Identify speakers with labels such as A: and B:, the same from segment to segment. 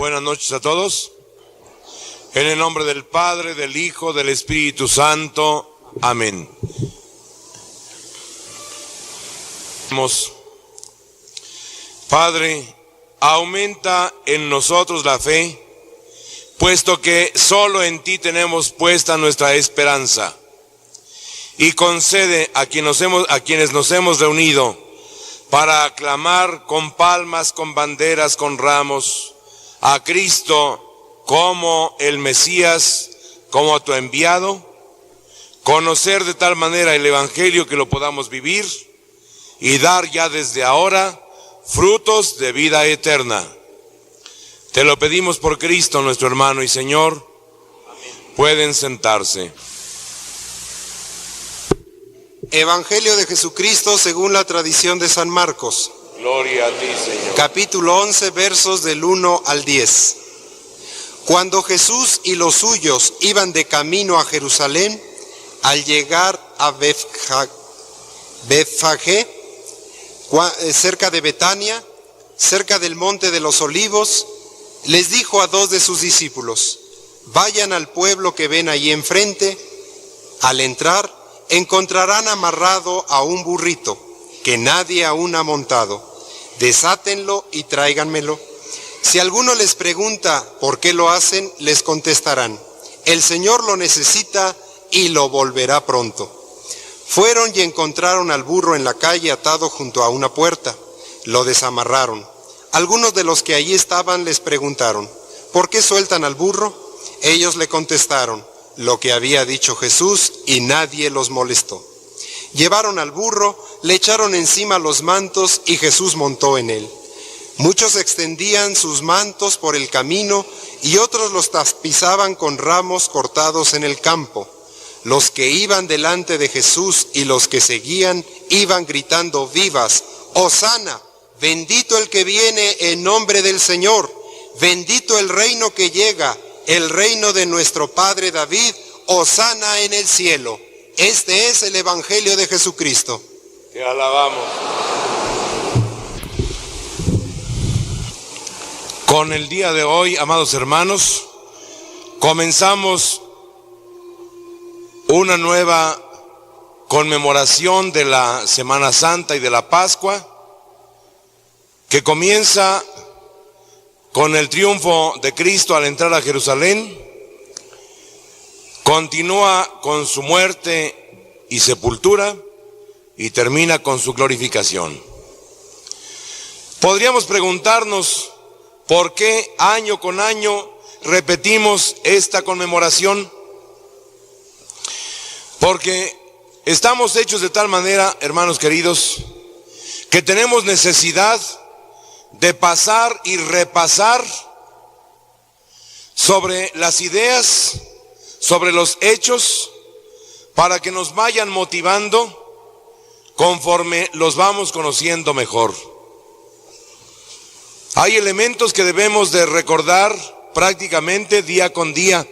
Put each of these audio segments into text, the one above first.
A: Buenas noches a todos. En el nombre del Padre, del Hijo, del Espíritu Santo. Amén. Padre, aumenta en nosotros la fe, puesto que solo en ti tenemos puesta nuestra esperanza. Y concede a quienes nos hemos reunido para aclamar con palmas, con banderas, con ramos, a Cristo como el Mesías, como a tu enviado, conocer de tal manera el Evangelio que lo podamos vivir y dar ya desde ahora frutos de vida eterna. Te lo pedimos por Cristo nuestro hermano y Señor. Amén. Pueden sentarse.
B: Evangelio de Jesucristo según la tradición de San Marcos.
A: Gloria a ti, Señor.
B: Capítulo 11, versos del 1 al 10. Cuando Jesús y los suyos iban de camino a Jerusalén, al llegar a Betfagé, cerca de Betania, cerca del monte de los Olivos, les dijo a dos de sus discípulos: vayan al pueblo que ven allí enfrente. Al entrar, encontrarán amarrado a un burrito que nadie aún ha montado. Desátenlo y tráiganmelo. Si alguno les pregunta por qué lo hacen, les contestarán: el Señor lo necesita y lo volverá pronto. Fueron y encontraron al burro en la calle atado junto a una puerta. Lo desamarraron. Algunos de los que allí estaban les preguntaron: ¿por qué sueltan al burro? Ellos le contestaron lo que había dicho Jesús, y nadie los molestó. Llevaron al burro, le echaron encima los mantos y Jesús montó en él. Muchos extendían sus mantos por el camino y otros los tapizaban con ramos cortados en el campo. Los que iban delante de Jesús y los que seguían iban gritando vivas: ¡Hosana! Bendito el que viene en nombre del Señor, bendito el reino que llega, el reino de nuestro Padre David, hosana en el cielo. Este es el Evangelio de Jesucristo.
A: Te alabamos. Con el día de hoy, amados hermanos, comenzamos una nueva conmemoración de la Semana Santa y de la Pascua, que comienza con el triunfo de Cristo al entrar a Jerusalén, continúa con su muerte y sepultura y termina con su glorificación. Podríamos preguntarnos por qué año con año repetimos esta conmemoración. Porque estamos hechos de tal manera, hermanos queridos, que tenemos necesidad de pasar y repasar sobre las ideas, sobre los hechos, para que nos vayan motivando conforme los vamos conociendo mejor. Hay elementos que debemos de recordar prácticamente día con día.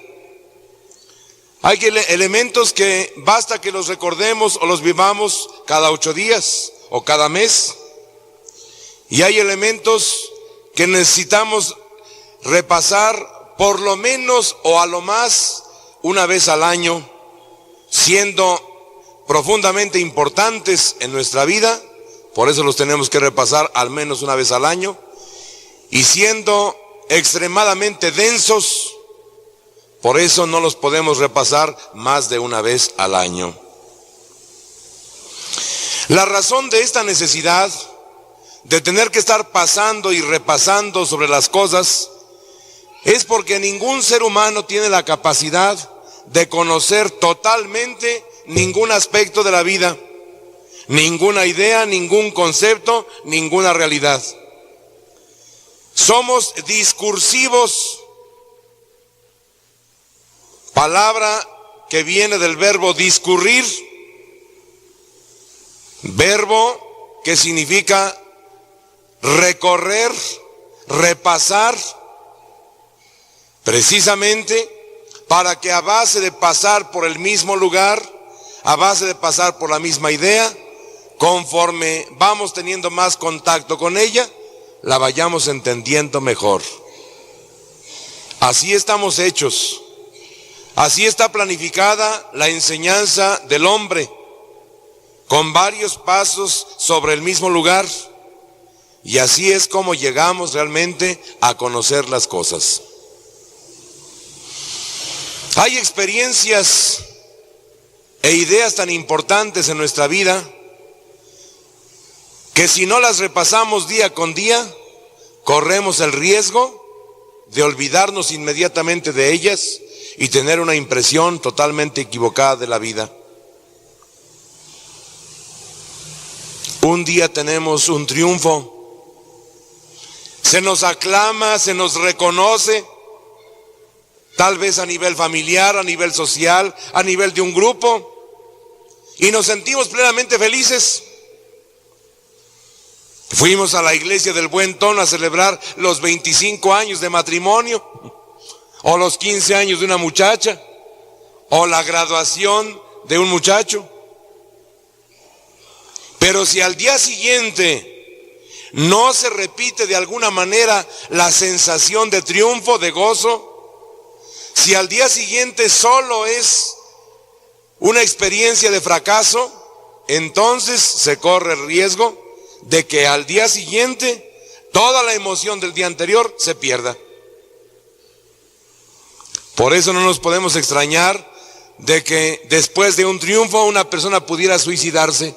A: Hay elementos que basta que los recordemos o los vivamos cada 8 días o cada mes. Y hay elementos que necesitamos repasar por lo menos o a lo más una vez al año, siendo profundamente importantes en nuestra vida. Por eso los tenemos que repasar al menos una vez al año. Y siendo extremadamente densos, por eso no los podemos repasar más de una vez al año. La razón de esta necesidad de tener que estar pasando y repasando sobre las cosas es porque ningún ser humano tiene la capacidad de conocer totalmente ningún aspecto de la vida, ninguna idea, ningún concepto, ninguna realidad. Somos discursivos, palabra que viene del verbo discurrir, verbo que significa recorrer, repasar, precisamente para que a base de pasar por el mismo lugar, a base de pasar por la misma idea, conforme vamos teniendo más contacto con ella, la vayamos entendiendo mejor. Así estamos hechos. Así está planificada la enseñanza del hombre, con varios pasos sobre el mismo lugar. Y así es como llegamos realmente a conocer las cosas. Hay experiencias e ideas tan importantes en nuestra vida que si no las repasamos día con día, corremos el riesgo de olvidarnos inmediatamente de ellas y tener una impresión totalmente equivocada de la vida. Un día tenemos un triunfo, se nos aclama, se nos reconoce, tal vez a nivel familiar, a nivel social, a nivel de un grupo, y nos sentimos plenamente felices. Fuimos a la iglesia del Buen Tono a celebrar los 25 años de matrimonio, o los 15 años de una muchacha, o la graduación de un muchacho. Pero si al día siguiente no se repite de alguna manera la sensación de triunfo, de gozo, si al día siguiente solo es una experiencia de fracaso, entonces se corre el riesgo de que al día siguiente toda la emoción del día anterior se pierda. Por eso no nos podemos extrañar de que después de un triunfo una persona pudiera suicidarse.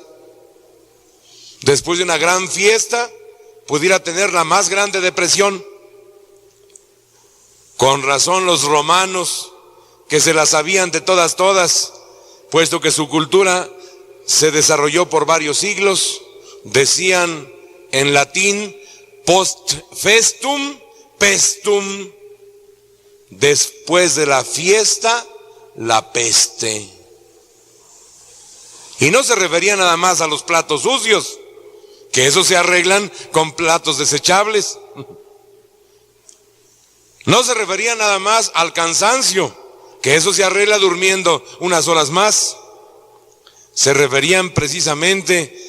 A: Después de una gran fiesta pudiera tener la más grande depresión. Con razón los romanos, que se las sabían de todas, puesto que su cultura se desarrolló por varios siglos, decían en latín post festum pestum, después de la fiesta la peste. Y no se refería nada más a los platos sucios, que esos se arreglan con platos desechables. No se refería nada más al cansancio, que eso se arregla durmiendo unas horas más. Se referían precisamente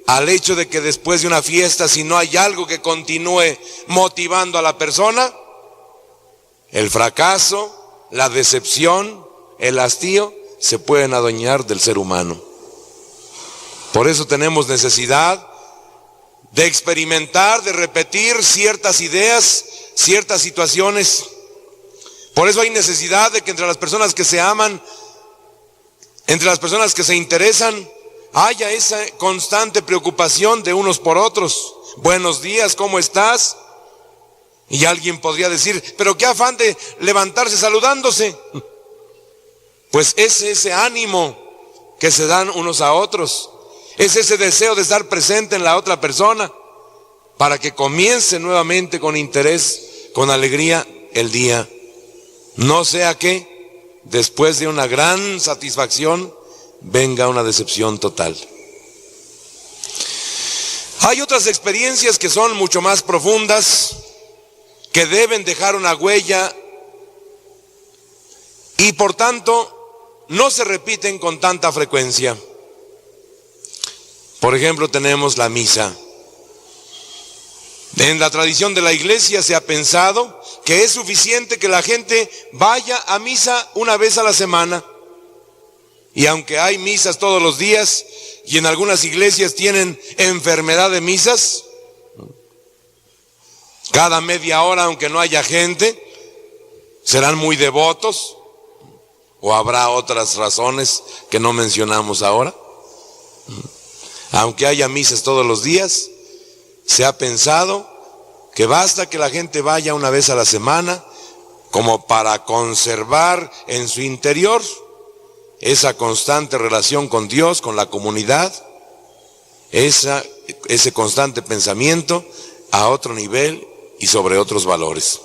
A: al hecho de que después de una fiesta, si no hay algo que continúe motivando a la persona, el fracaso, la decepción, el hastío se pueden adueñar del ser humano. Por eso tenemos necesidad de experimentar, de repetir ciertas ideas, ciertas situaciones. Por eso hay necesidad de que entre las personas que se aman, entre las personas que se interesan, haya esa constante preocupación de unos por otros. Buenos días, ¿cómo estás? Y alguien podría decir, pero qué afán de levantarse saludándose. Pues es ese ánimo que se dan unos a otros, es ese deseo de estar presente en la otra persona para que comience nuevamente con interés, con alegría el día. No sea que después de una gran satisfacción venga una decepción total. Hay otras experiencias que son mucho más profundas, que deben dejar una huella y por tanto no se repiten con tanta frecuencia. Por ejemplo, tenemos la misa. En la tradición de la iglesia se ha pensado que es suficiente que la gente vaya a misa una vez a la semana. Y aunque hay misas todos los días y en algunas iglesias tienen enfermedad de misas, cada media hora, aunque no haya gente, serán muy devotos, o habrá otras razones que no mencionamos ahora. Aunque haya misas todos los días, se ha pensado que basta que la gente vaya una vez a la semana como para conservar en su interior esa constante relación con Dios, con la comunidad, ese constante pensamiento a otro nivel y sobre otros valores.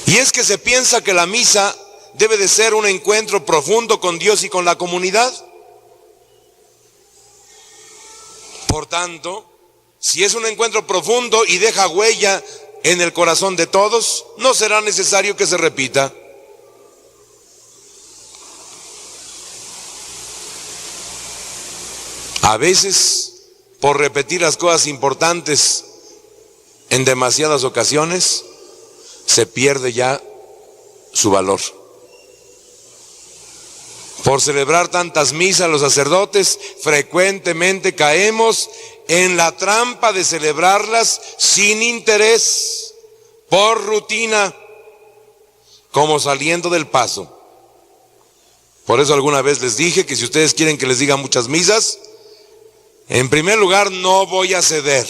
A: Y es que se piensa que la misa debe de ser un encuentro profundo con Dios y con la comunidad. Por tanto, si es un encuentro profundo y deja huella en el corazón de todos, no será necesario que se repita. A veces, por repetir las cosas importantes en demasiadas ocasiones, se pierde ya su valor. Por celebrar tantas misas, los sacerdotes frecuentemente caemos en la trampa de celebrarlas sin interés, por rutina, como saliendo del paso. Por eso alguna vez les dije que si ustedes quieren que les diga muchas misas, en primer lugar no voy a ceder.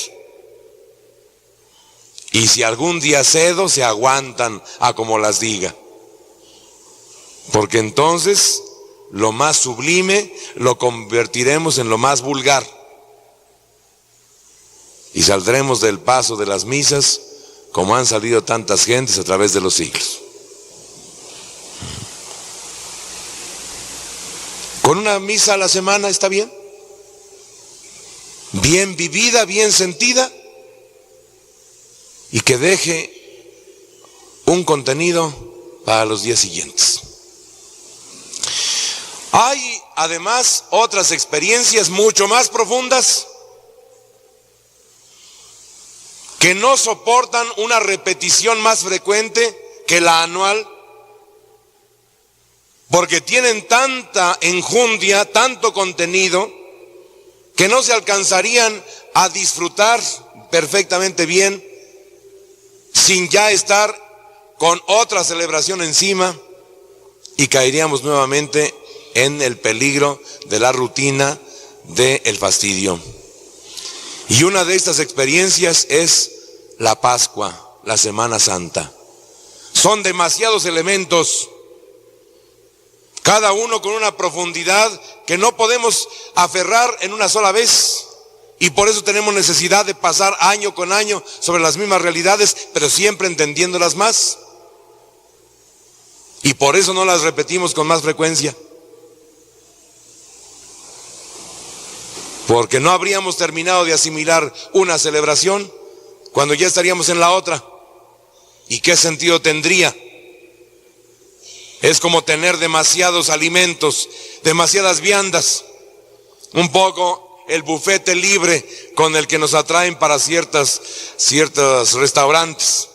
A: Y si algún día cedo, se aguantan a como las diga. Porque entonces lo más sublime lo convertiremos en lo más vulgar. Y saldremos del paso de las misas como han salido tantas gentes a través de los siglos. Con una misa a la semana está bien. Bien vivida, bien sentida. Y que deje un contenido para los días siguientes. Hay además otras experiencias mucho más profundas que no soportan una repetición más frecuente que la anual, porque tienen tanta enjundia, tanto contenido, que no se alcanzarían a disfrutar perfectamente bien sin ya estar con otra celebración encima, y caeríamos nuevamente en el peligro de la rutina del fastidio. Y una de estas experiencias es la Pascua, la Semana Santa. Son demasiados elementos, cada uno con una profundidad que no podemos aferrar en una sola vez. Y por eso tenemos necesidad de pasar año con año sobre las mismas realidades, pero siempre entendiéndolas más. Y por eso no las repetimos con más frecuencia. Porque no habríamos terminado de asimilar una celebración cuando ya estaríamos en la otra. ¿Y qué sentido tendría? Es como tener demasiados alimentos, demasiadas viandas, un poco el bufete libre con el que nos atraen para ciertos restaurantes.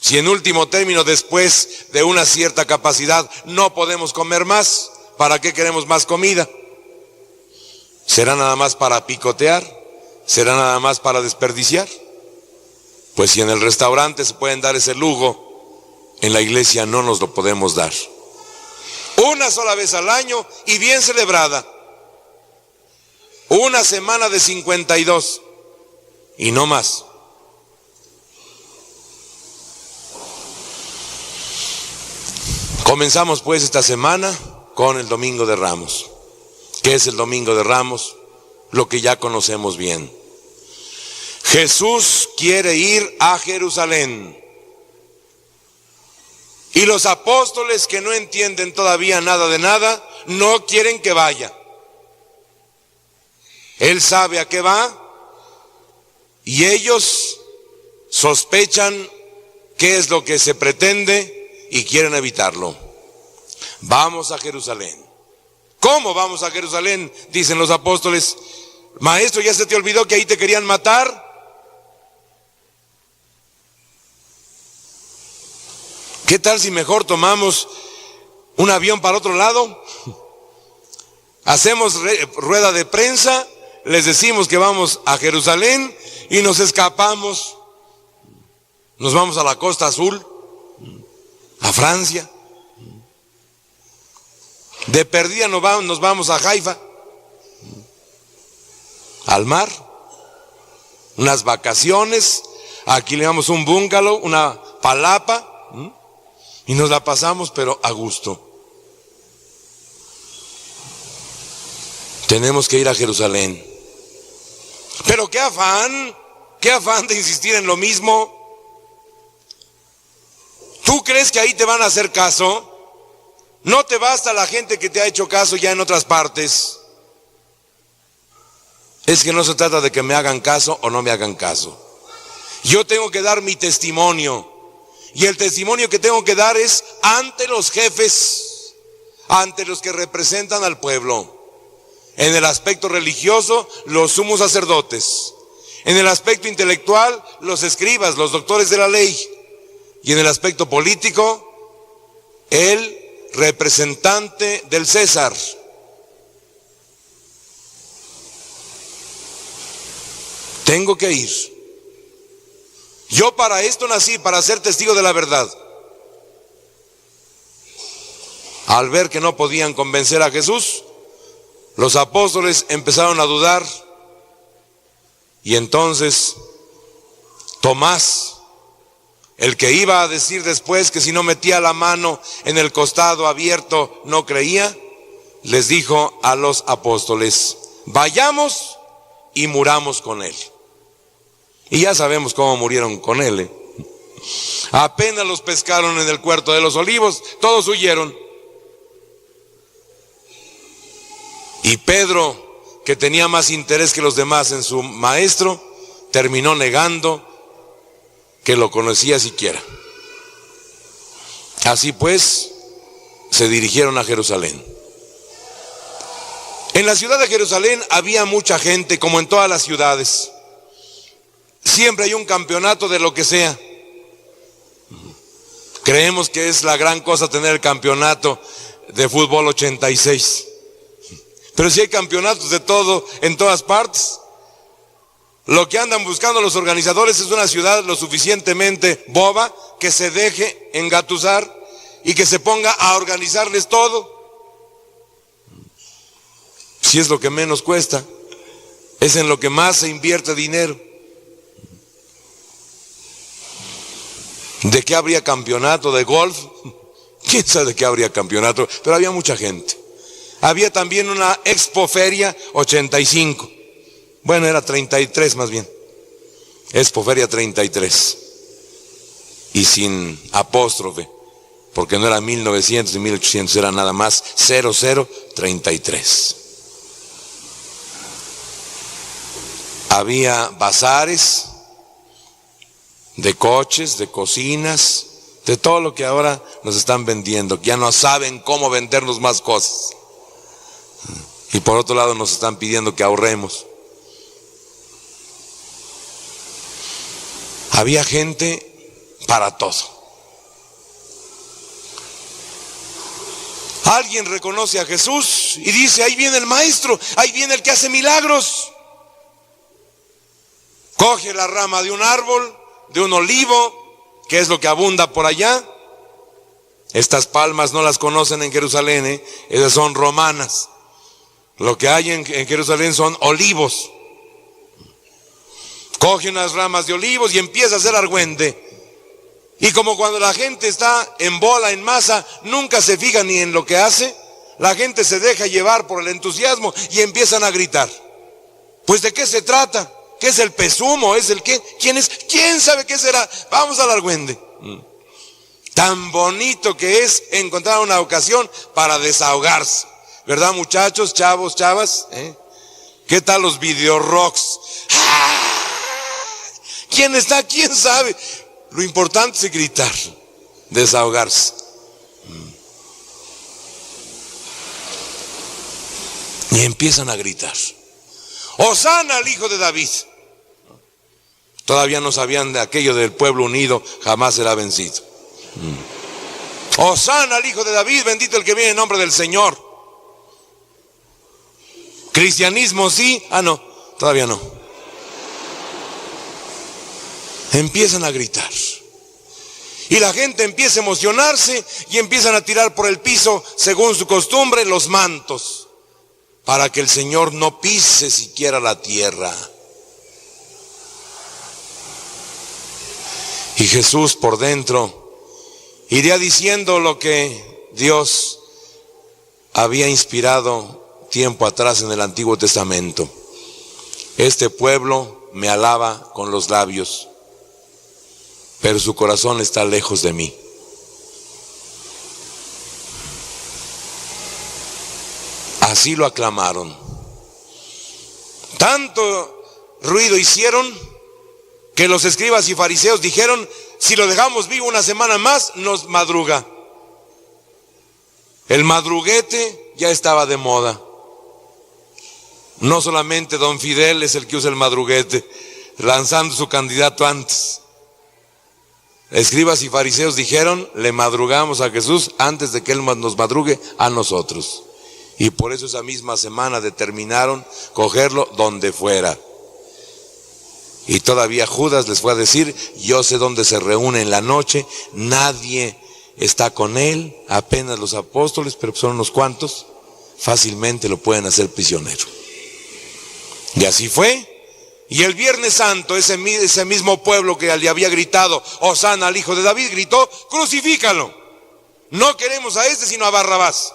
A: Si en último término, después de una cierta capacidad, no podemos comer más, ¿para qué queremos más comida? ¿Será nada más para picotear? ¿Será nada más para desperdiciar? Pues si en el restaurante se pueden dar ese lujo, en la iglesia no nos lo podemos dar. Una sola vez al año y bien celebrada. Una semana de 52 y no más. Comenzamos pues esta semana con el Domingo de Ramos. ¿Qué es el Domingo de Ramos? Lo que ya conocemos bien. Jesús quiere ir a Jerusalén. Y los apóstoles, que no entienden todavía nada de nada, no quieren que vaya. Él sabe a qué va y ellos sospechan qué es lo que se pretende y quieren evitarlo. Vamos a Jerusalén. ¿Cómo vamos a Jerusalén?, dicen los apóstoles. Maestro, ¿ya se te olvidó que ahí te querían matar? ¿Qué tal si mejor tomamos un avión para otro lado? Hacemos rueda de prensa, les decimos que vamos a Jerusalén y nos escapamos. Nos vamos a la Costa Azul, a Francia. De perdida nos vamos a Haifa, al mar, unas vacaciones. Aquí le damos un bungalow, una palapa, y nos la pasamos pero a gusto. Tenemos que ir a Jerusalén. Pero qué afán de insistir en lo mismo. ¿Tú crees que ahí te van a hacer caso? No te basta la gente que te ha hecho caso ya en otras partes. Es que no se trata de que me hagan caso o no me hagan caso. Yo tengo que dar mi testimonio. Y el testimonio que tengo que dar es ante los jefes, ante los que representan al pueblo. En el aspecto religioso, los sumos sacerdotes. En el aspecto intelectual, los escribas, los doctores de la ley. y en el aspecto político, el representante del César. Tengo que ir. Yo para esto nací, para ser testigo de la verdad. Al ver que no podían convencer a Jesús, los apóstoles empezaron a dudar, y entonces Tomás, el que iba a decir después que si no metía la mano en el costado abierto no creía, les dijo a los apóstoles: vayamos y muramos con él. Y ya sabemos cómo murieron con él. Apenas los pescaron en el Huerto de los Olivos, todos huyeron. Y Pedro, que tenía más interés que los demás en su maestro, terminó negando que lo conocía siquiera. Así pues, se dirigieron a Jerusalén. En la ciudad de Jerusalén había mucha gente, como en todas las ciudades. Siempre hay un campeonato de lo que sea. Creemos que es la gran cosa tener el campeonato de fútbol 86. Pero si hay campeonatos de todo en todas partes. Lo que andan buscando los organizadores es una ciudad lo suficientemente boba que se deje engatusar y que se ponga a organizarles todo. Si es lo que menos cuesta, es en lo que más se invierte dinero. ¿De qué habría campeonato? ¿De golf? ¿Quién sabe de qué habría campeonato? Pero había mucha gente. Había también una Expoferia 85. Bueno, era 33 más bien. Expoferia 33. Y sin apóstrofe, porque no era 1900 ni 1800, era nada más 0033. Había bazares de coches, de cocinas, de todo lo que ahora nos están vendiendo, que ya no saben cómo vendernos más cosas. Y por otro lado nos están pidiendo que ahorremos. Había gente para todo. Alguien reconoce a Jesús y dice: ahí viene el maestro, ahí viene el que hace milagros. Coge la rama de un árbol, de un olivo, que es lo que abunda por allá. Estas palmas no las conocen en Jerusalén, esas son romanas. Lo que hay en Jerusalén son olivos. Coge unas ramas de olivos y empieza a hacer argüende. Y como cuando la gente está en bola, en masa, nunca se fija ni en lo que hace, la gente se deja llevar por el entusiasmo y empiezan a gritar. Pues ¿de qué se trata? ¿Qué es el pesumo? ¿Es el qué? ¿Quién es? ¿Quién sabe qué será? Vamos al argüende. Tan bonito que es encontrar una ocasión para desahogarse. ¿Verdad, muchachos, chavos, chavas? ¿Qué tal los videorocks? ¿Quién está? ¿Quién sabe? Lo importante es gritar, desahogarse. Y empiezan a gritar: ¡Hosana al Hijo de David! Todavía no sabían de aquello del pueblo unido, jamás será vencido. ¡Hosana al Hijo de David! Bendito el que viene en nombre del Señor. ¿Cristianismo sí? No, todavía no. Empiezan a gritar. Y la gente empieza a emocionarse y empiezan a tirar por el piso, según su costumbre, los mantos, para que el Señor no pise siquiera la tierra. Y Jesús por dentro iría diciendo lo que Dios había inspirado tiempo atrás en el Antiguo Testamento: este pueblo me alaba con los labios, pero su corazón está lejos de mí. Así lo aclamaron. Tanto ruido hicieron que los escribas y fariseos dijeron: si lo dejamos vivo una semana más, nos madruga. El madruguete ya estaba de moda. No solamente don Fidel es el que usa el madruguete, lanzando su candidato antes. escribas y fariseos dijeron, le madrugamos a Jesús antes de que Él nos madrugue a nosotros. Y por eso esa misma semana determinaron cogerlo donde fuera. Y todavía Judas les fue a decir, yo sé dónde se reúne en la noche, nadie está con Él, apenas los apóstoles, pero son unos cuantos, fácilmente lo pueden hacer prisionero. Y así fue. Y el Viernes Santo, ese mismo pueblo que le había gritado, Hosana al Hijo de David, gritó, crucifícalo. No queremos a este sino a Barrabás.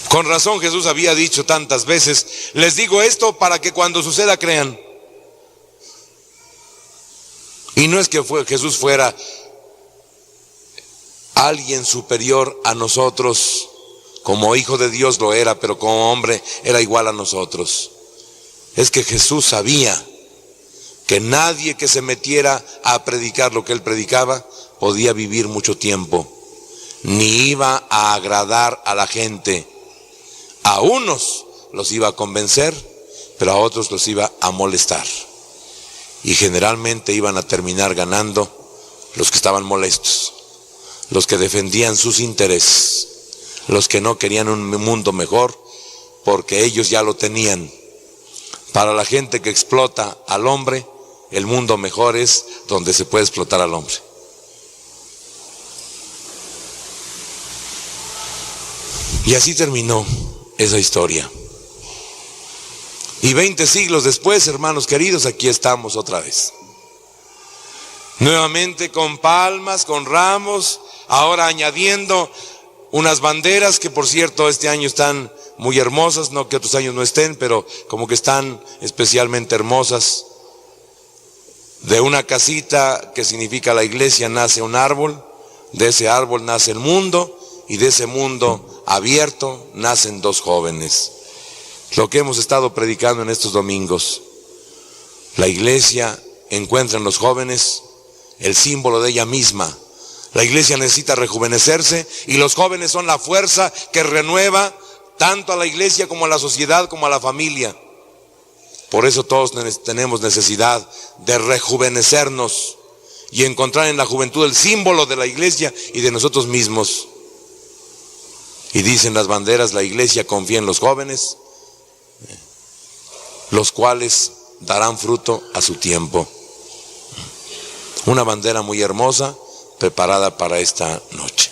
A: Con razón Jesús había dicho tantas veces, les digo esto para que cuando suceda crean. Y no es que Jesús fuera alguien superior a nosotros, como hijo de Dios lo era, pero como hombre era igual a nosotros. Es que Jesús sabía que nadie que se metiera a predicar lo que Él predicaba podía vivir mucho tiempo, ni iba a agradar a la gente. A unos los iba a convencer, pero a otros los iba a molestar. Y generalmente iban a terminar ganando los que estaban molestos, los que defendían sus intereses, los que no querían un mundo mejor, porque ellos ya lo tenían. Para la gente que explota al hombre, el mundo mejor es donde se puede explotar al hombre. Y así terminó esa historia. Y 20 siglos después, hermanos queridos, aquí estamos otra vez. Nuevamente con palmas, con ramos, ahora añadiendo unas banderas que por cierto este año están muy hermosas, no que otros años no estén, pero como que están especialmente hermosas. De una casita que significa la iglesia nace un árbol, de ese árbol nace el mundo y de ese mundo abierto nacen dos jóvenes. Lo que hemos estado predicando en estos domingos. La iglesia encuentra en los jóvenes el símbolo de ella misma. La iglesia necesita rejuvenecerse y los jóvenes son la fuerza que renueva tanto a la iglesia como a la sociedad como a la familia. Por eso todos tenemos necesidad de rejuvenecernos y encontrar en la juventud el símbolo de la iglesia y de nosotros mismos. Y dicen las banderas, la iglesia confía en los jóvenes, los cuales darán fruto a su tiempo. Una bandera muy hermosa, preparada para esta noche.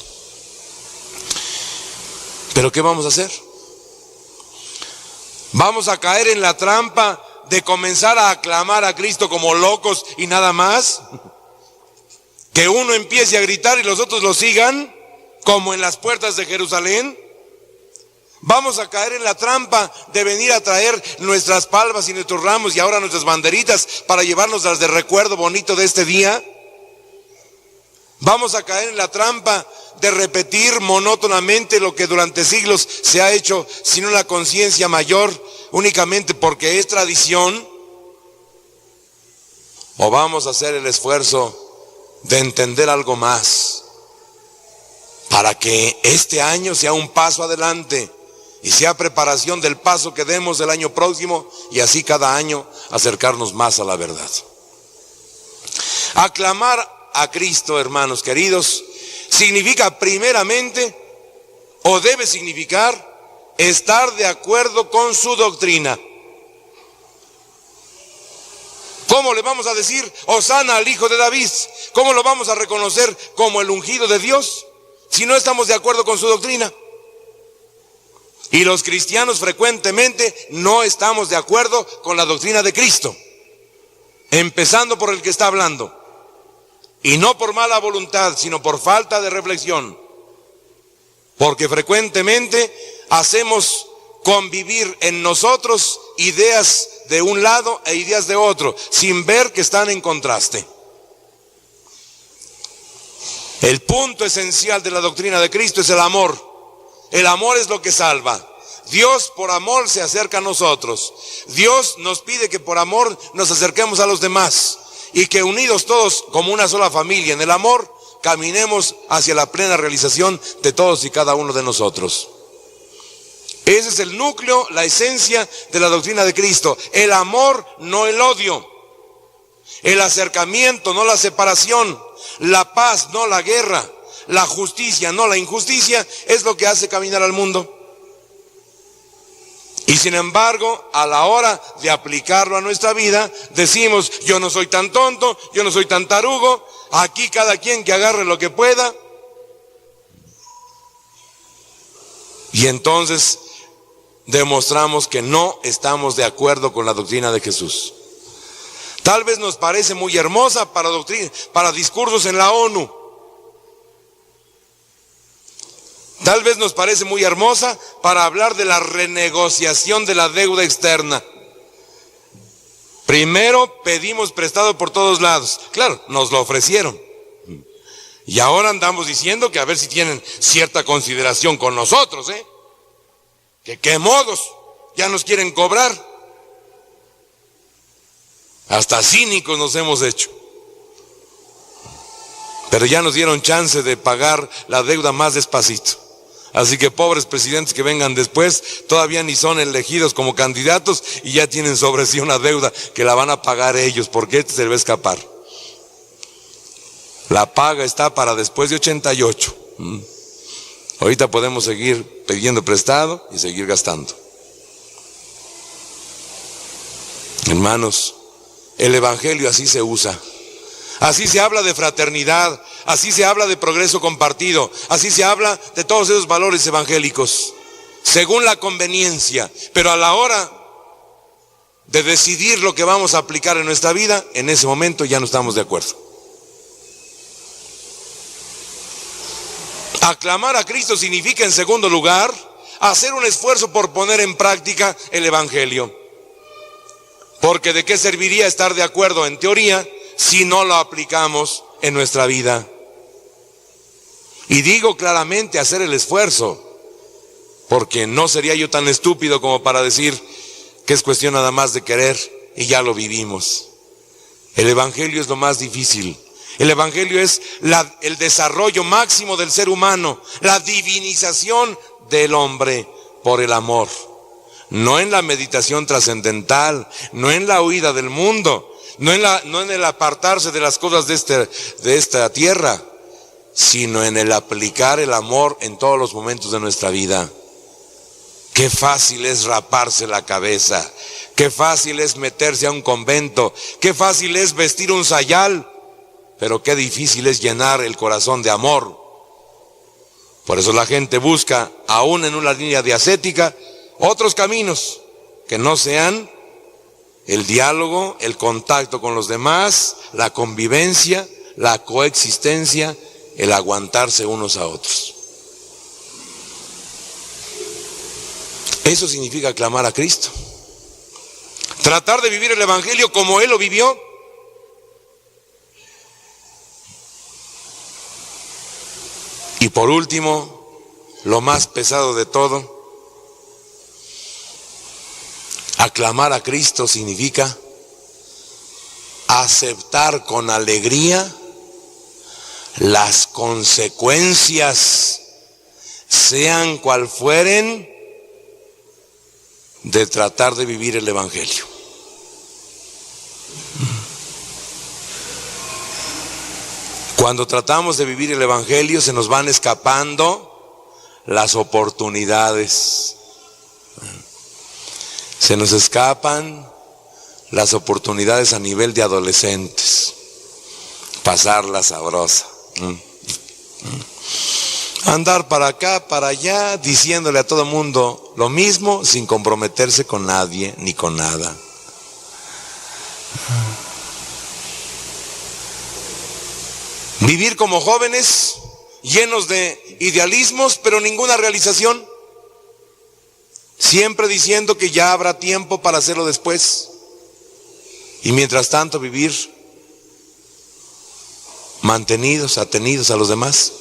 A: ¿Pero qué vamos a hacer? ¿Vamos a caer en la trampa de comenzar a aclamar a Cristo como locos y nada más? ¿Que uno empiece a gritar y los otros lo sigan, como en las puertas de Jerusalén? ¿Vamos a caer en la trampa de venir a traer nuestras palmas y nuestros ramos y ahora nuestras banderitas para llevarnos las de recuerdo bonito de este día? ¿Vamos a caer en la trampa de repetir monótonamente lo que durante siglos se ha hecho sin una conciencia mayor, únicamente porque es tradición? ¿O vamos a hacer el esfuerzo de entender algo más para que este año sea un paso adelante y sea preparación del paso que demos el año próximo y así cada año acercarnos más a la verdad? Aclamar a Cristo, hermanos queridos, significa primeramente, o debe significar, estar de acuerdo con su doctrina. ¿Cómo le vamos a decir Hosana al Hijo de David? ¿Cómo lo vamos a reconocer como el ungido de Dios si no estamos de acuerdo con su doctrina? Y los cristianos frecuentemente no estamos de acuerdo con la doctrina de Cristo, empezando por el que está hablando. Y no por mala voluntad, sino por falta de reflexión. Porque frecuentemente hacemos convivir en nosotros ideas de un lado e ideas de otro, sin ver que están en contraste. El punto esencial de la doctrina de Cristo es el amor. El amor es lo que salva. Dios por amor se acerca a nosotros. Dios nos pide que por amor nos acerquemos a los demás. Y que unidos todos como una sola familia en el amor, caminemos hacia la plena realización de todos y cada uno de nosotros. Ese es el núcleo, la esencia de la doctrina de Cristo. El amor, no el odio. El acercamiento, no la separación. La paz, no la guerra. La justicia, no la injusticia, es lo que hace caminar al mundo. Y sin embargo, a la hora de aplicarlo a nuestra vida, decimos, yo no soy tan tonto, yo no soy tan tarugo, aquí cada quien que agarre lo que pueda. Y entonces demostramos que no estamos de acuerdo con la doctrina de Jesús. Tal vez nos parece muy hermosa para discursos en la ONU. Tal vez nos parece muy hermosa para hablar de la renegociación de la deuda externa. Primero pedimos prestado por todos lados. Claro, nos lo ofrecieron. Y ahora andamos diciendo que a ver si tienen cierta consideración con nosotros, Que qué modos, ya nos quieren cobrar. Hasta cínicos nos hemos hecho. Pero ya nos dieron chance de pagar la deuda más despacito. Así que pobres presidentes que vengan después, todavía ni son elegidos como candidatos y ya tienen sobre sí una deuda que la van a pagar ellos, porque este se le va a escapar. La paga está para después de 88. Ahorita podemos seguir pidiendo prestado y seguir gastando. Hermanos, el evangelio así se usa. Así se habla de fraternidad, así se habla de progreso compartido, así se habla de todos esos valores evangélicos, según la conveniencia. Pero a la hora de decidir lo que vamos a aplicar en nuestra vida, en ese momento ya no estamos de acuerdo. Aclamar a Cristo significa, en segundo lugar, hacer un esfuerzo por poner en práctica el evangelio. Porque ¿de qué serviría estar de acuerdo en teoría si no lo aplicamos en nuestra vida? Y digo claramente hacer el esfuerzo, porque no sería yo tan estúpido como para decir que es cuestión nada más de querer y ya lo vivimos. El evangelio es lo más difícil. El evangelio es el desarrollo máximo del ser humano, la divinización del hombre por el amor. No en la meditación trascendental, no en la huida del mundo, no en el apartarse de las cosas de esta tierra, sino en el aplicar el amor en todos los momentos de nuestra vida. Qué fácil es raparse la cabeza, qué fácil es meterse a un convento, qué fácil es vestir un sayal, pero qué difícil es llenar el corazón de amor. Por eso la gente busca, aún en una línea de ascética, otros caminos que no sean el diálogo, el contacto con los demás, la convivencia, la coexistencia, el aguantarse unos a otros. Eso significa aclamar a Cristo. Tratar de vivir el evangelio como Él lo vivió. Y por último, lo más pesado de todo, aclamar a Cristo significa aceptar con alegría las consecuencias, sean cual fueren, de tratar de vivir el evangelio. Cuando tratamos de vivir el evangelio se nos van escapando las oportunidades. Se nos escapan las oportunidades a nivel de adolescentes. Pasarla sabrosa. Andar para acá, para allá, diciéndole a todo mundo lo mismo, sin comprometerse con nadie ni con nada. Vivir como jóvenes, llenos de idealismos, pero ninguna realización. Siempre diciendo que ya habrá tiempo para hacerlo después. Y mientras tanto vivir mantenidos, atenidos a los demás.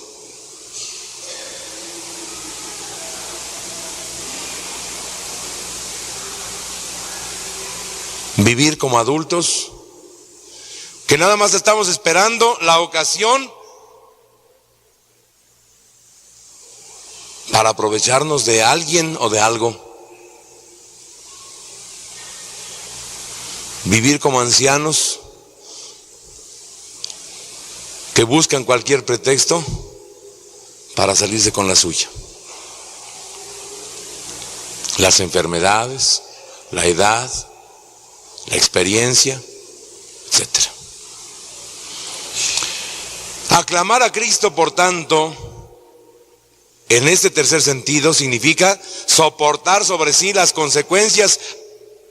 A: Vivir como adultos, que nada más estamos esperando la ocasión para aprovecharnos de alguien o de algo. Vivir como ancianos que buscan cualquier pretexto para salirse con la suya. Las enfermedades, la edad, la experiencia, etc. Aclamar a Cristo, por tanto, en este tercer sentido, significa soportar sobre sí las consecuencias,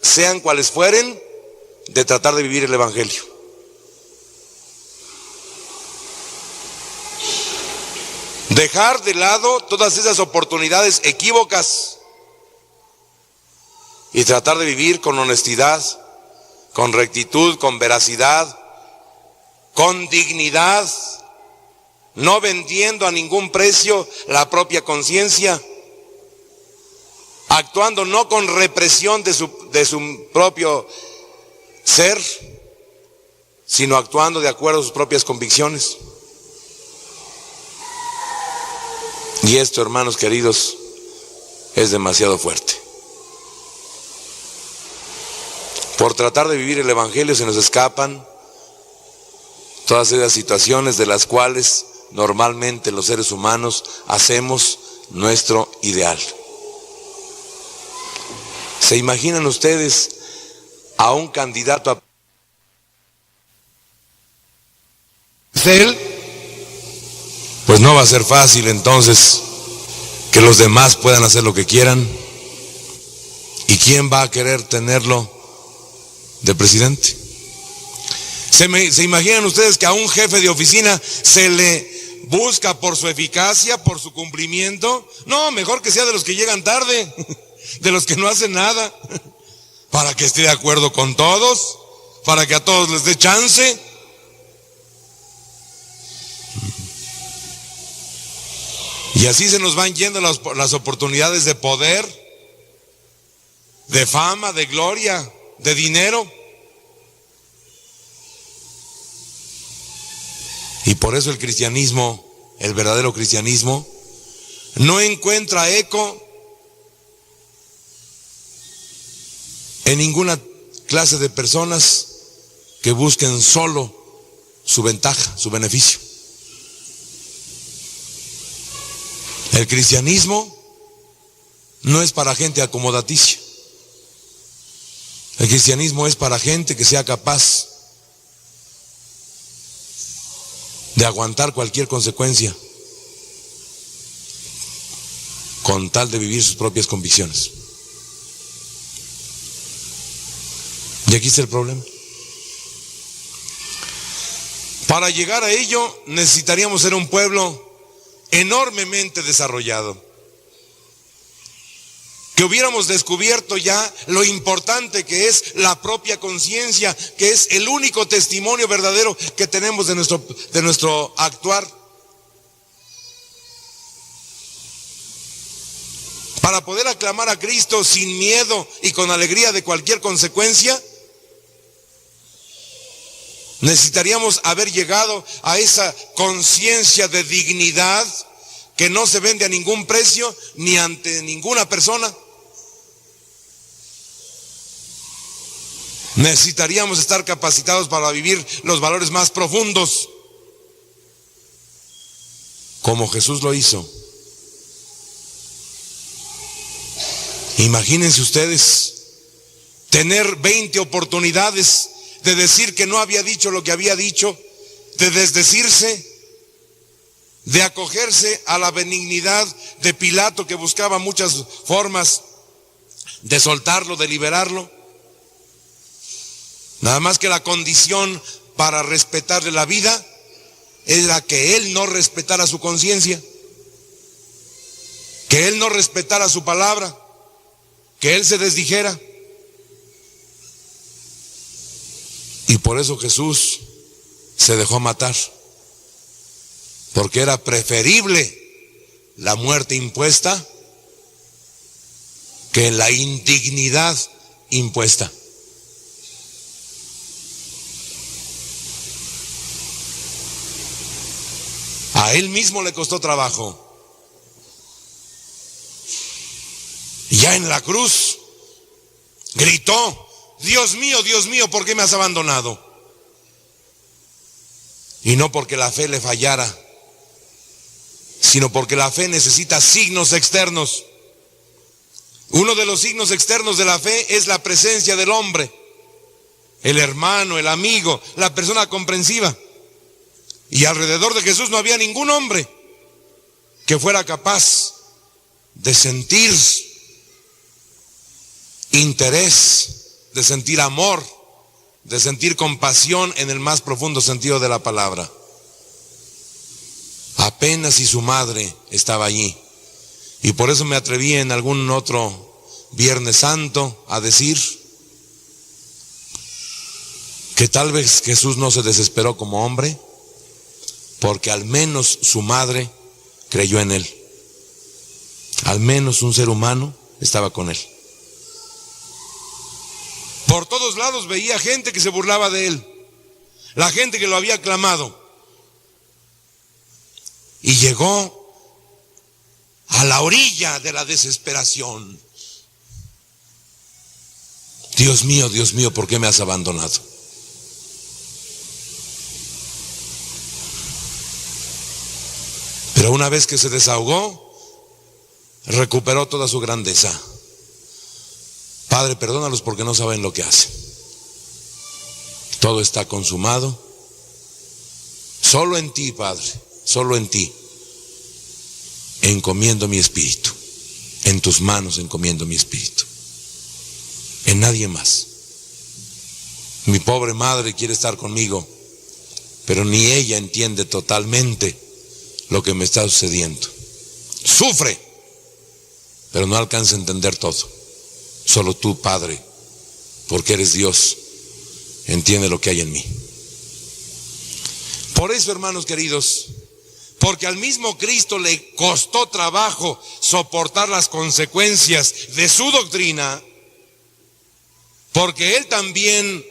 A: sean cuales fueren, de tratar de vivir el Evangelio. Dejar de lado todas esas oportunidades equívocas y tratar de vivir con honestidad, con rectitud, con veracidad, con dignidad, no vendiendo a ningún precio la propia conciencia, actuando no con represión de su propio ser, sino actuando de acuerdo a sus propias convicciones. Y esto, hermanos queridos, es demasiado fuerte. Por tratar de vivir el Evangelio se nos escapan todas esas situaciones de las cuales normalmente los seres humanos hacemos nuestro ideal. ¿Se imaginan ustedes a un candidato a él? Pues no va a ser fácil entonces que los demás puedan hacer lo que quieran. ¿Y quién va a querer tenerlo de presidente? ¿Se imaginan ustedes que a un jefe de oficina se le busca por su eficacia, por su cumplimiento? No, mejor que sea de los que llegan tarde, de los que no hacen nada, para que esté de acuerdo con todos, para que a todos les dé chance. Y así se nos van yendo las oportunidades de poder, de fama, de gloria, de dinero. Y por eso el cristianismo, el verdadero cristianismo, no encuentra eco en ninguna clase de personas que busquen solo su ventaja, su beneficio. El cristianismo no es para gente acomodaticia. El cristianismo es para gente que sea capaz de aguantar cualquier consecuencia con tal de vivir sus propias convicciones. Y aquí está el problema. Para llegar a ello necesitaríamos ser un pueblo enormemente desarrollado, que hubiéramos descubierto ya lo importante que es la propia conciencia, que es el único testimonio verdadero que tenemos de nuestro actuar. Para poder aclamar a Cristo sin miedo y con alegría de cualquier consecuencia, necesitaríamos haber llegado a esa conciencia de dignidad que no se vende a ningún precio ni ante ninguna persona. Necesitaríamos estar capacitados para vivir los valores más profundos, como Jesús lo hizo. Imagínense ustedes tener 20 oportunidades de decir que no había dicho lo que había dicho, de desdecirse, de acogerse a la benignidad de Pilato, que buscaba muchas formas de soltarlo, de liberarlo. Nada más que la condición para respetarle la vida era que él no respetara su conciencia, que él no respetara su palabra, que él se desdijera. Y por eso Jesús se dejó matar, porque era preferible la muerte impuesta que la indignidad impuesta. A él mismo le costó trabajo, en la cruz, gritó: Dios mío, ¿por qué me has abandonado? Y no porque la fe le fallara, sino porque la fe necesita signos externos. Uno de los signos externos de la fe es la presencia del hombre, el hermano, el amigo, la persona comprensiva. Y alrededor de Jesús no había ningún hombre que fuera capaz de sentir interés, de sentir amor, de sentir compasión en el más profundo sentido de la palabra. Apenas si su madre estaba allí. Y por eso me atreví en algún otro Viernes Santo a decir que tal vez Jesús no se desesperó como hombre, porque al menos su madre creyó en él. Al menos un ser humano estaba con él. Por todos lados veía gente que se burlaba de él, la gente que lo había aclamado. Y llegó a la orilla de la desesperación. Dios mío, ¿por qué me has abandonado? Pero una vez que se desahogó, recuperó toda su grandeza. Padre, perdónalos porque no saben lo que hacen. Todo está consumado. Solo en ti, Padre, solo en ti encomiendo mi espíritu. En tus manos encomiendo mi espíritu. En nadie más. Mi pobre madre quiere estar conmigo, pero ni ella entiende totalmente lo que me está sucediendo. Sufre, pero no alcanza a entender todo. Solo tú, Padre, porque eres Dios, entiende lo que hay en mí. Por eso, hermanos queridos, porque al mismo Cristo le costó trabajo soportar las consecuencias de su doctrina, porque Él también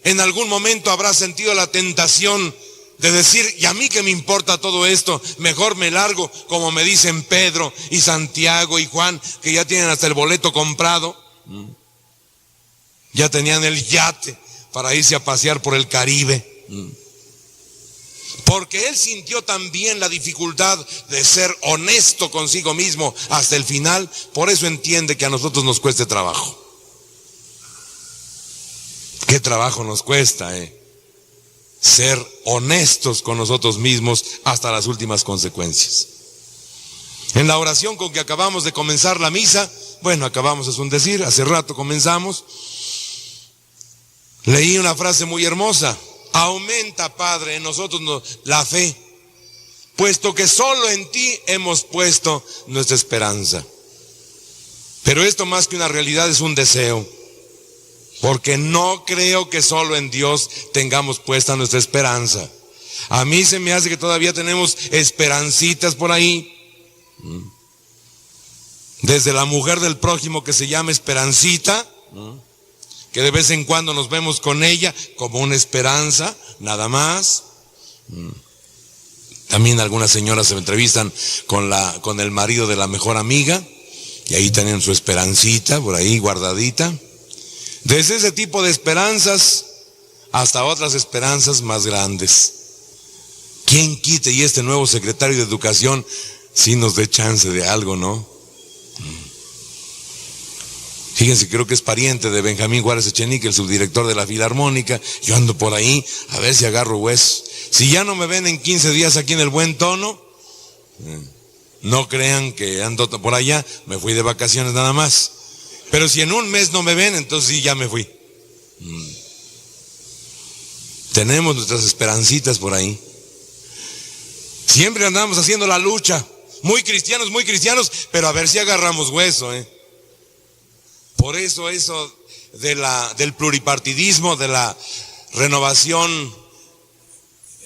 A: en algún momento habrá sentido la tentación de decir: ¿y a mí qué me importa todo esto? Mejor me largo, como me dicen Pedro y Santiago y Juan, que ya tienen hasta el boleto comprado. Ya tenían el yate para irse a pasear por el Caribe. Porque él sintió también la dificultad de ser honesto consigo mismo hasta el final. Por eso entiende que a nosotros nos cueste trabajo. ¿Qué trabajo nos cuesta, ser honestos con nosotros mismos hasta las últimas consecuencias? En la oración con que acabamos de comenzar la misa, bueno, acabamos es un decir, hace rato comenzamos, leí una frase muy hermosa: aumenta, Padre, en nosotros la fe, puesto que solo en ti hemos puesto nuestra esperanza. Pero esto, más que una realidad, es un deseo, porque no creo que solo en Dios tengamos puesta nuestra esperanza. A mí se me hace que todavía tenemos esperancitas por ahí, desde la mujer del prójimo que se llama Esperancita, que de vez en cuando nos vemos con ella como una esperanza, nada más. También algunas señoras se entrevistan con el marido de la mejor amiga, y ahí tienen su esperancita por ahí guardadita. Desde ese tipo de esperanzas hasta otras esperanzas más grandes. ¿Quién quite y este nuevo secretario de Educación sí nos dé chance de algo, no? Fíjense, creo que es pariente de Benjamín Juárez Echenique, el subdirector de la Filarmónica. Yo ando por ahí a ver si agarro hueso. Si ya no me ven en 15 días aquí en el Buen Tono, no crean que ando por allá, me fui de vacaciones nada más. Pero si en un mes no me ven, entonces sí, ya me fui. Tenemos nuestras esperancitas por ahí. Siempre andamos haciendo la lucha. Muy cristianos, pero a ver si agarramos hueso, Por eso del pluripartidismo, de la renovación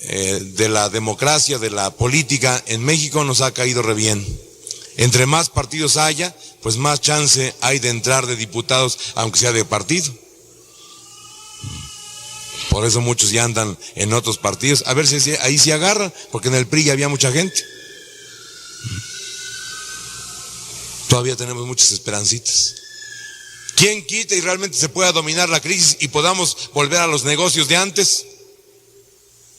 A: de la democracia, de la política en México nos ha caído re bien. Entre más partidos haya, pues más chance hay de entrar de diputados, aunque sea de partido. Por eso muchos ya andan en otros partidos, a ver si ahí se agarran, porque en el PRI ya había mucha gente. Todavía tenemos muchas esperancitas. ¿Quién quita y realmente se pueda dominar la crisis y podamos volver a los negocios de antes?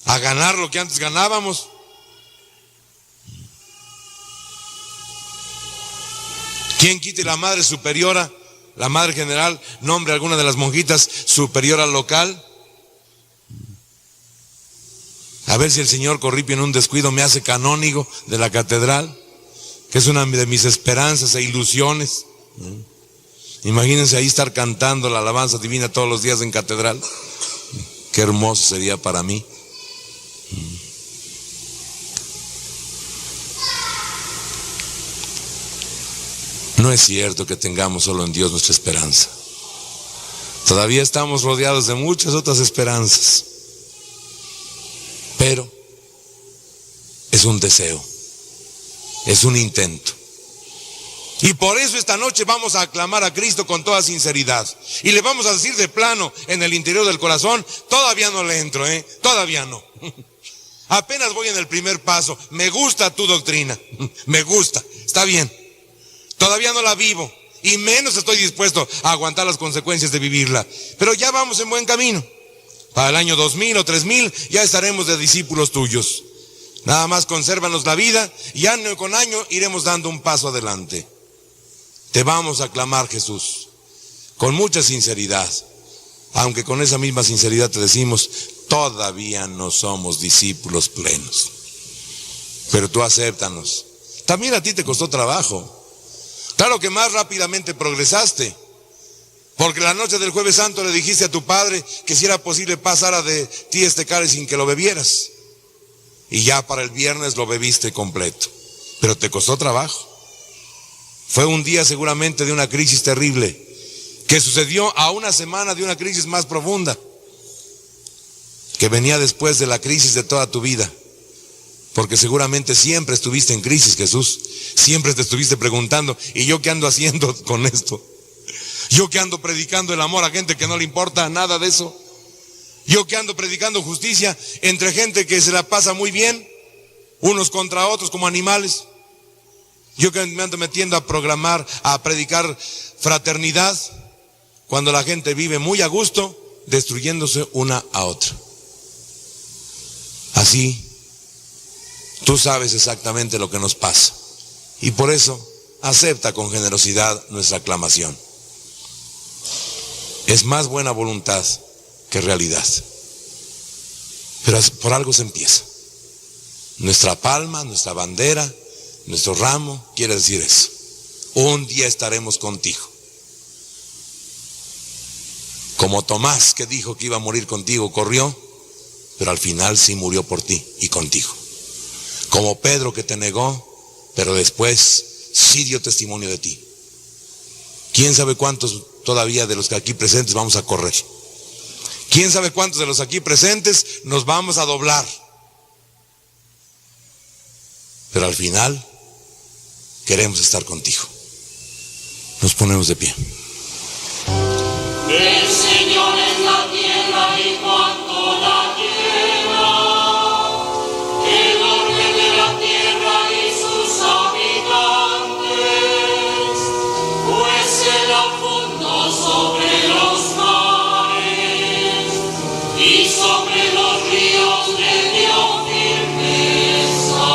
A: A ganar lo que antes ganábamos. ¿Quién quita y la madre superiora, la madre general, nombre a alguna de las monjitas superiora local? A ver si el señor Corripio en un descuido me hace canónigo de la catedral, que es una de mis esperanzas e ilusiones. Imagínense ahí estar cantando la alabanza divina todos los días en catedral. Qué hermoso sería para mí. No es cierto que tengamos solo en Dios nuestra esperanza. Todavía estamos rodeados de muchas otras esperanzas. Pero es un deseo, es un intento. Y por eso esta noche vamos a aclamar a Cristo con toda sinceridad. Y le vamos a decir de plano en el interior del corazón, todavía no le entro, todavía no. Apenas voy en el primer paso, me gusta tu doctrina, me gusta, está bien. Todavía no la vivo y menos estoy dispuesto a aguantar las consecuencias de vivirla. Pero ya vamos en buen camino. Para el año 2000 o 3000 ya estaremos de discípulos tuyos. Nada más consérvanos la vida y año con año iremos dando un paso adelante. Te vamos a aclamar, Jesús, con mucha sinceridad. Aunque con esa misma sinceridad te decimos, todavía no somos discípulos plenos. Pero tú acéptanos. También a ti te costó trabajo. Claro que más rápidamente progresaste, porque la noche del Jueves Santo le dijiste a tu padre que si era posible pasara de ti este cáliz sin que lo bebieras. Y ya para el viernes lo bebiste completo, pero te costó trabajo. Fue un día seguramente de una crisis terrible, que sucedió a una semana de una crisis más profunda, que venía después de la crisis de toda tu vida. Porque seguramente siempre estuviste en crisis, Jesús. Siempre te estuviste preguntando, ¿y yo qué ando haciendo con esto? ¿Yo qué ando predicando el amor a gente que no le importa nada de eso? ¿Yo qué ando predicando justicia entre gente que se la pasa muy bien, unos contra otros como animales? ¿Yo que me ando metiendo a programar, a predicar fraternidad, cuando la gente vive muy a gusto, destruyéndose una a otra? Así, tú sabes exactamente lo que nos pasa. Y por eso, acepta con generosidad nuestra aclamación. Es más buena voluntad que realidad. Pero por algo se empieza. Nuestra palma, nuestra bandera, nuestro ramo, quiere decir eso. Un día estaremos contigo. Como Tomás, que dijo que iba a morir contigo, corrió, pero al final sí murió por ti y contigo. Como Pedro, que te negó, pero después sí dio testimonio de ti. ¿Quién sabe cuántos todavía de los que aquí presentes vamos a correr? ¿Quién sabe cuántos de los aquí presentes nos vamos a doblar? Pero al final queremos estar contigo. Nos ponemos de pie.
C: El Señor es la tierra y cuanto la llena, el orbe de la tierra y sus habitantes, pues Él la fundó sobre los mares y sobre los ríos le dio firmeza.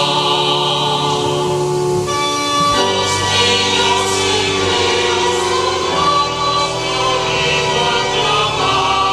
C: Los niños hebreos con manos de olivo aclamaron.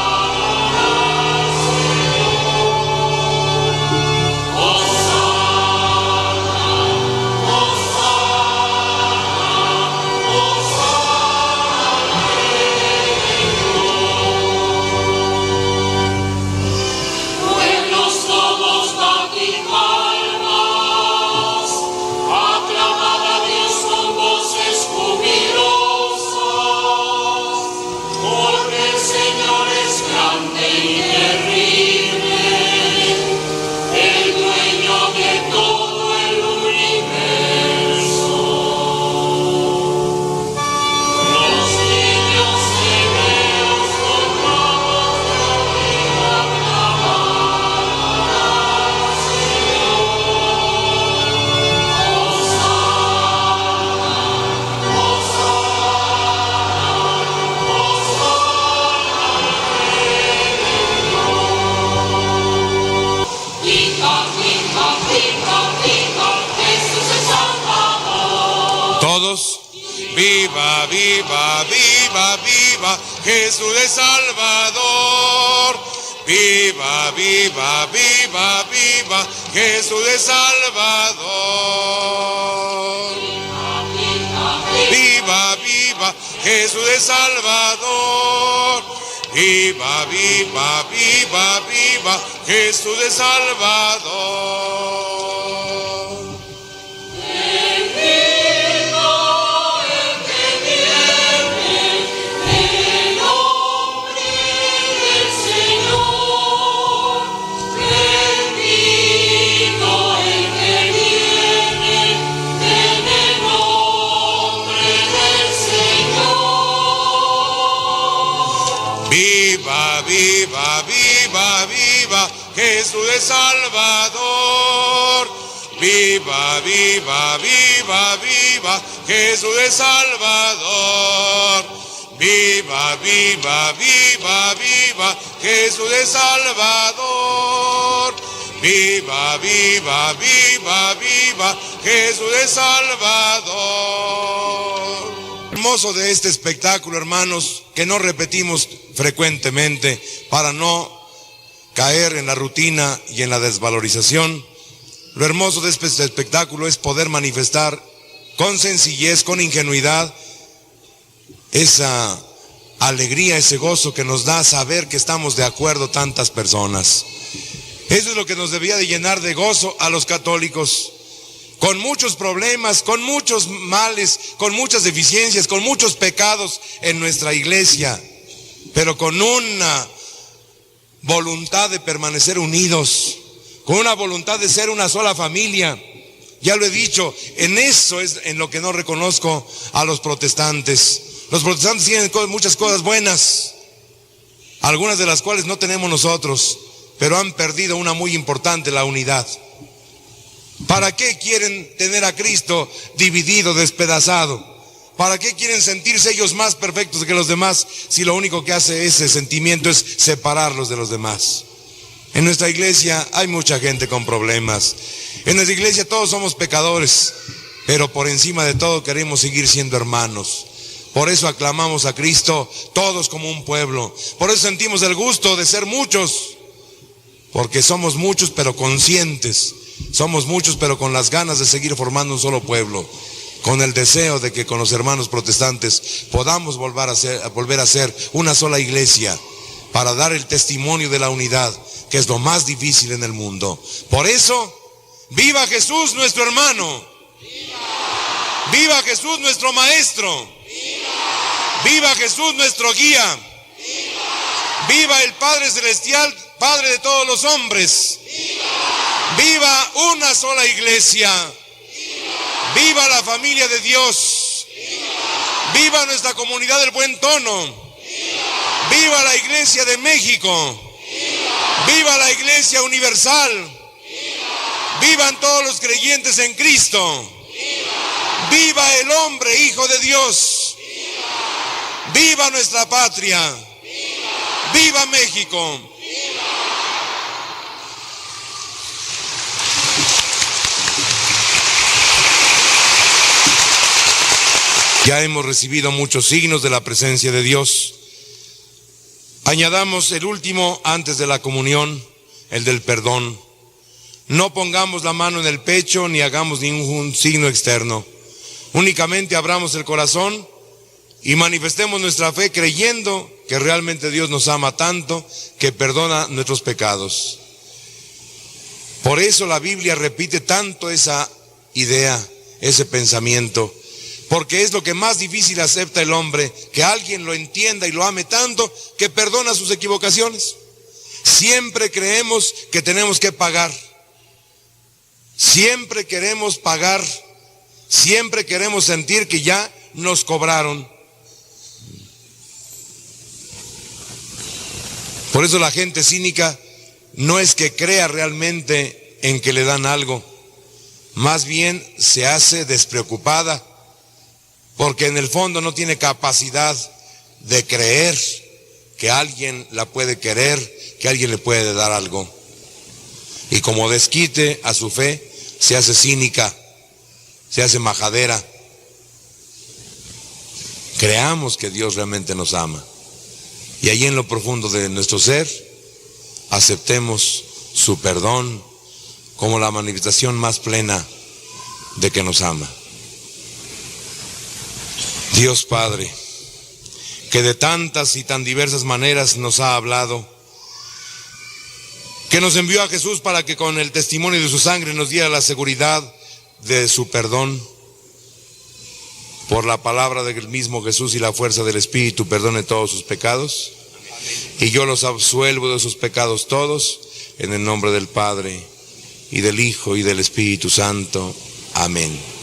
A: Todos. Viva, viva, viva, viva, Jesús es Salvador. Viva, viva, viva, viva, Jesús es Salvador. Viva, viva, Jesús es Salvador. Viva, viva, viva, viva, Jesús es Salvador. Viva, viva, viva, viva, Jesús es Salvador. Viva, viva, viva, viva, Jesús es Salvador. Viva, viva, viva, viva, Jesús es Salvador. Viva, viva, viva, viva, Jesús es Salvador. Hermoso de este espectáculo, hermanos, que no repetimos frecuentemente para no caer en la rutina y en la desvalorización. Lo hermoso de este espectáculo es poder manifestar con sencillez, con ingenuidad, esa alegría, ese gozo que nos da saber que estamos de acuerdo tantas personas. Eso es lo que nos debía de llenar de gozo a los católicos. Con muchos problemas, con muchos males, con muchas deficiencias, con muchos pecados en nuestra iglesia, pero con una voluntad de permanecer unidos, con una voluntad de ser una sola familia. Ya lo he dicho, en eso es en lo que no reconozco a los protestantes. Los protestantes tienen muchas cosas buenas, algunas de las cuales no tenemos nosotros, pero han perdido una muy importante, la unidad. ¿Para qué quieren tener a Cristo dividido, despedazado? ¿Para qué quieren sentirse ellos más perfectos que los demás si lo único que hace ese sentimiento es separarlos de los demás? En nuestra iglesia hay mucha gente con problemas. En nuestra iglesia todos somos pecadores, pero por encima de todo queremos seguir siendo hermanos. Por eso aclamamos a Cristo todos como un pueblo. Por eso sentimos el gusto de ser muchos, porque somos muchos pero conscientes. Somos muchos pero con las ganas de seguir formando un solo pueblo, con el deseo de que con los hermanos protestantes podamos volver a ser una sola iglesia para dar el testimonio de la unidad, que es lo más difícil en el mundo. Por eso, viva Jesús nuestro hermano, viva Jesús nuestro maestro, viva Jesús nuestro guía, viva el Padre Celestial, Padre de todos los hombres. Viva una sola iglesia. Viva la familia de Dios. Viva nuestra comunidad del buen tono. Viva la iglesia de México. Viva la iglesia universal. Vivan todos los creyentes en Cristo. Viva el hombre, hijo de Dios. Viva nuestra patria. Viva México. Ya hemos recibido muchos signos de la presencia de Dios. Añadamos el último antes de la comunión, el del perdón. No pongamos la mano en el pecho ni hagamos ningún signo externo. Únicamente abramos el corazón y manifestemos nuestra fe creyendo que realmente Dios nos ama tanto que perdona nuestros pecados. Por eso la Biblia repite tanto esa idea, ese pensamiento. Porque es lo que más difícil acepta el hombre, que alguien lo entienda y lo ame tanto que perdona sus equivocaciones. Siempre creemos que tenemos que pagar. Siempre queremos pagar. Siempre queremos sentir que ya nos cobraron. Por eso la gente cínica no es que crea realmente en que le dan algo. Más bien se hace despreocupada, porque en el fondo no tiene capacidad de creer que alguien la puede querer, que alguien le puede dar algo. Y como desquite a su fe, se hace cínica, se hace majadera. creamos que Dios realmente nos ama. Y allí en lo profundo de nuestro ser, aceptemos su perdón como la manifestación más plena de que nos ama. Dios Padre, que de tantas y tan diversas maneras nos ha hablado, que nos envió a Jesús para que con el testimonio de su sangre nos diera la seguridad de su perdón, por la palabra del mismo Jesús y la fuerza del Espíritu, perdone todos sus pecados. Y yo los absuelvo de sus pecados todos, en el nombre del Padre, y del Hijo, y del Espíritu Santo. Amén.